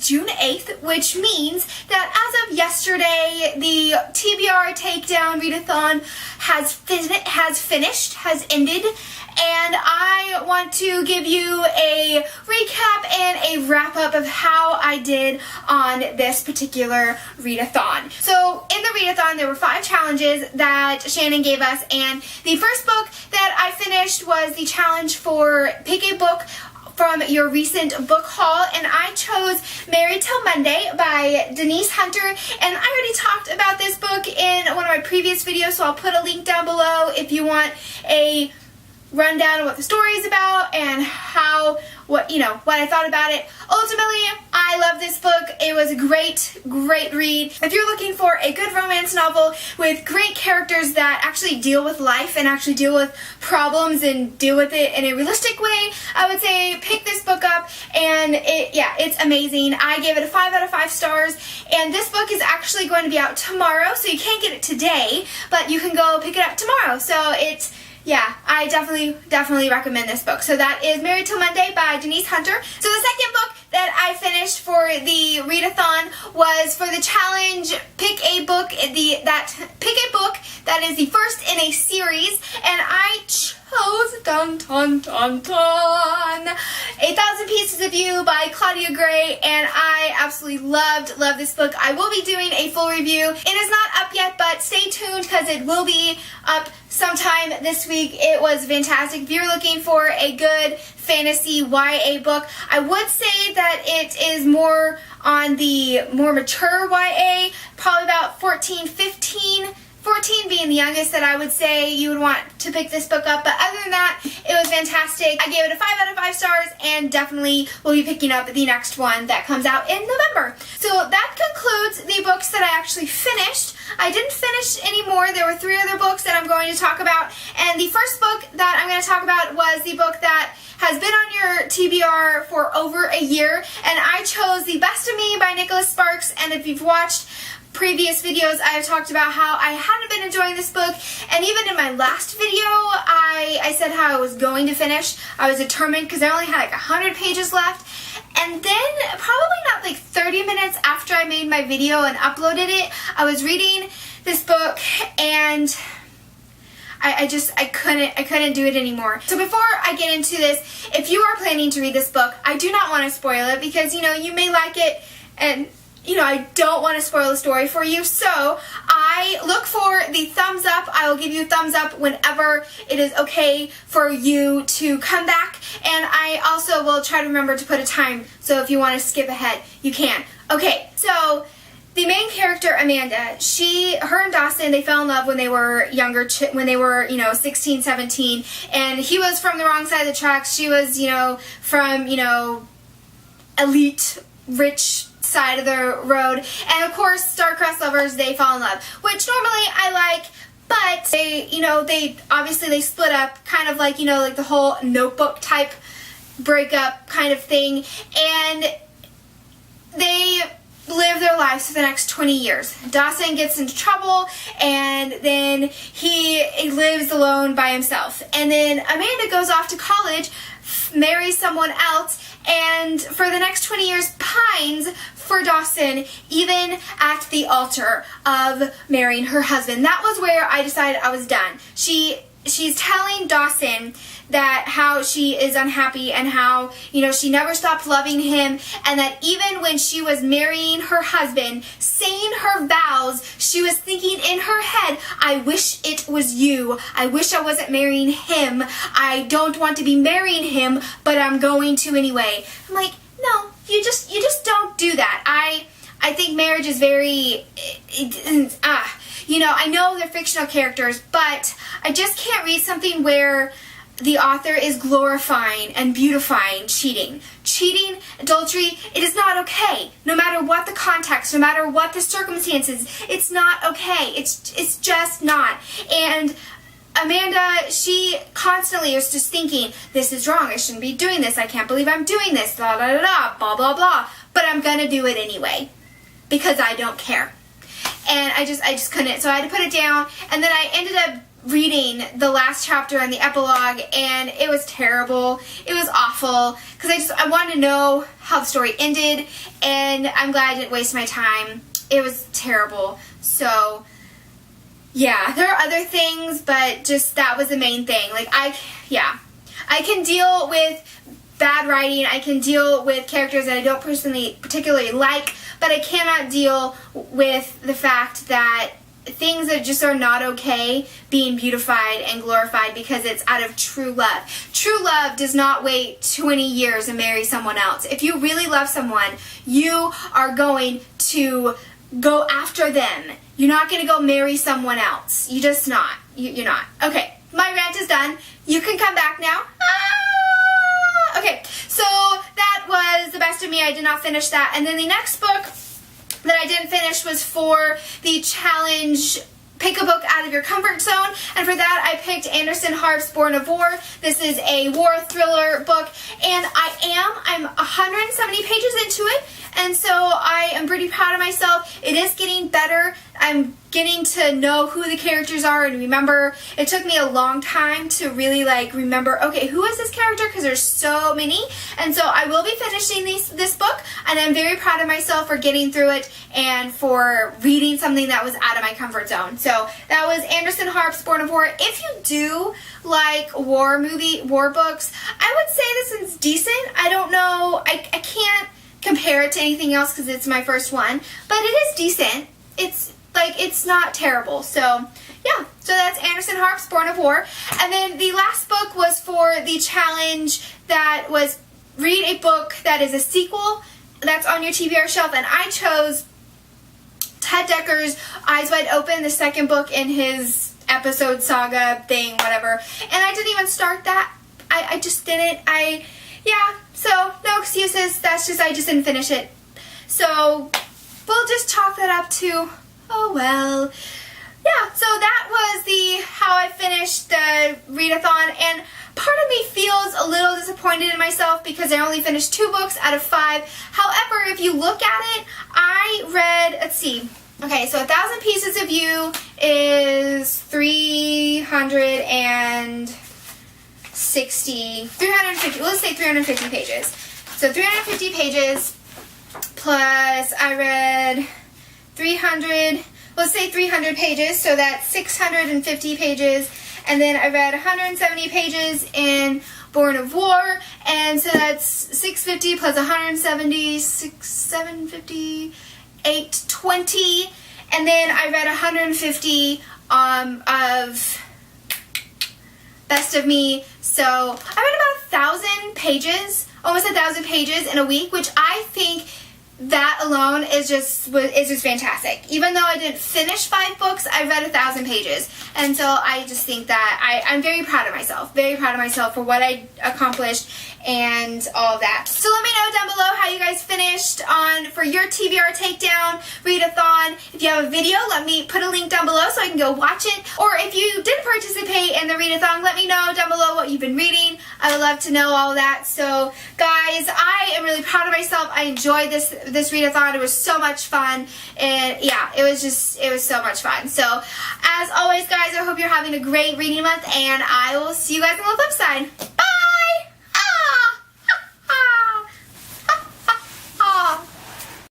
June 8th, which means that as of yesterday, the TBR Takedown Readathon has ended, and I want to give you a recap and a wrap-up of how I did on this particular readathon. So in the readathon, there were 5 challenges that Shannon gave us, and the first book that I finished was the challenge for pick a book from your recent book haul, and I chose Married Till Monday by Denise Hunter, and I already talked about this book in one of my previous videos, so I'll put a link down below if you want a rundown of what the story is about and what I thought about it. Ultimately, I love this book. It was a great read. If you're looking for a good romance novel with great characters that actually deal with life and actually deal with problems and deal with it in a realistic way, I would say pick this book up, and it's amazing. I gave it a 5 out of 5 stars, and this book is actually going to be out tomorrow, so you can't get it today, but you can go pick it up tomorrow. So I definitely recommend this book. So that is Married Till Monday by Denise Hunter. So the second book that I finished for the readathon was for the challenge Pick a Book that is the first in a series, and I chose 8,000 Pieces of You by Claudia Gray, and I absolutely loved this book. I will be doing a full review. It is not up yet, but stay tuned because it will be up sometime this week. It was fantastic. If you're looking for a good fantasy YA book, I would say that it is more on the more mature YA, probably about 14 being the youngest that I would say you would want to pick this book up. But other than that, it was fantastic. I gave it a 5 out of 5 stars, and definitely will be picking up the next one that comes out in November. So that concludes the books that I actually finished. I didn't finish any more. There were 3 other books that I'm going to talk about, and the first book that I'm going to talk about was the book that has been on your TBR for over a year, and I chose The Best of Me by Nicholas Sparks. And if you've watched previous videos, I have talked about how I hadn't been enjoying this book, and even in my last video I said how I was going to finish. I was determined because I only had like 100 pages left, and then probably not like 30 minutes after I made my video and uploaded it, I was reading this book, and I couldn't do it anymore. So before I get into this, if you are planning to read this book, I do not want to spoil it because you may like it, and I don't want to spoil the story for you, so I look for the thumbs up. I will give you a thumbs up whenever it is okay for you to come back, and I also will try to remember to put a time, so if you want to skip ahead, you can. Okay, so the main character, Amanda, her and Dawson, they fell in love when they were younger, when they were, 16, 17, and he was from the wrong side of the tracks. She was, from, elite, rich side of the road, and of course star-crossed lovers, they fall in love, which normally I like, but they obviously split up, kind of like like the whole Notebook type breakup kind of thing, and they live their lives for the next 20 years. Dawson gets into trouble, and then he lives alone by himself, and then Amanda goes off to college, marries someone else, and for the next 20 years pines for Dawson, even at the altar of marrying her husband. That was where I decided I was done. She's telling Dawson that how she is unhappy and how, she never stopped loving him, and that even when she was marrying her husband, saying her vows, she was thinking in her head, I wish it was you. I wish I wasn't marrying him. I don't want to be marrying him, but I'm going to anyway. I'm like, no, you just don't do that. I think marriage is very, I know they're fictional characters, but I just can't read something where the author is glorifying and beautifying cheating. Cheating, adultery, it is not okay. No matter what the context, no matter what the circumstances, it's not okay. It's just not. And Amanda, she constantly is just thinking, this is wrong, I shouldn't be doing this, I can't believe I'm doing this, blah, blah, blah, blah, blah, blah, but I'm gonna do it anyway, because I don't care. And I just couldn't, so I had to put it down, and then I ended up reading the last chapter and the epilogue, and it was terrible. It was awful because I wanted to know how the story ended, and I'm glad I didn't waste my time. It was terrible. So yeah, there are other things, but just that was the main thing. Like, I can deal with bad writing. I can deal with characters that I don't particularly like, but I cannot deal with the fact that things that just are not okay being beautified and glorified because it's out of true love. True love does not wait 20 years and marry someone else. If you really love someone, you are going to go after them. You're not going to go marry someone else. You're just not. You're not. Okay, my rant is done. You can come back now. Okay, so that was The Best of Me. I did not finish that. And then the next book that I didn't finish was for the challenge Pick a Book Out of Your Comfort Zone, and for that I picked Anderson Harp's Born of War. This is a war thriller book, and I'm 170 pages into it, and so I am pretty proud of myself. It is getting better. I'm getting to know who the characters are and remember. It took me a long time to really remember, okay, who is this character, because there's so many. And so I will be finishing this book, and I'm very proud of myself for getting through it and for reading something that was out of my comfort zone. So that was Anderson Harp's Born of War. If you do like war books, I would say this is decent. I don't know, I can't compare it to anything else because it's my first one, but it is decent. It's not terrible. So yeah, so that's Anderson Harp's Born of War. And then the last book was for the challenge that was read a book that is a sequel that's on your TBR shelf, and I chose Ted Decker's Eyes Wide Open, the second book in his episode saga thing, whatever. And I didn't even start that. I just didn't. So no excuses. I just didn't finish it. So we'll just chalk that up to, oh well. Yeah, so that was how I finished the readathon, and part of me feels a little disappointed in myself because I only finished 2 books out of 5. However, if you look at it, I read, let's see, okay, so 1,000 Pieces of You is 350, let's say 350 pages. So 350 pages plus I read 300, let's say 300 pages, so that's 650 pages, and then I read 170 pages in Born of War, and so that's 650 plus 170, 750, 820, and then I read 150 of Best of Me, so I read about 1,000 pages, almost 1,000 pages in a week, which I think that alone is just fantastic. Even though I didn't finish 5 books, I read 1,000 pages. And so I just think that I'm very proud of myself. Very proud of myself for what I accomplished and all of that. So let me know down below how you guys finished for your TBR Takedown readathon. If you have a video, let me put a link down below so I can go watch it. Or if you did participate in the readathon, let me know down below what you've been reading. I would love to know all that. So guys, I am really proud of myself. I enjoyed this readathon. It was so much fun, and yeah, it was so much fun. So as always guys, I hope you're having a great reading month, and I will see you guys on the flip side. Bye!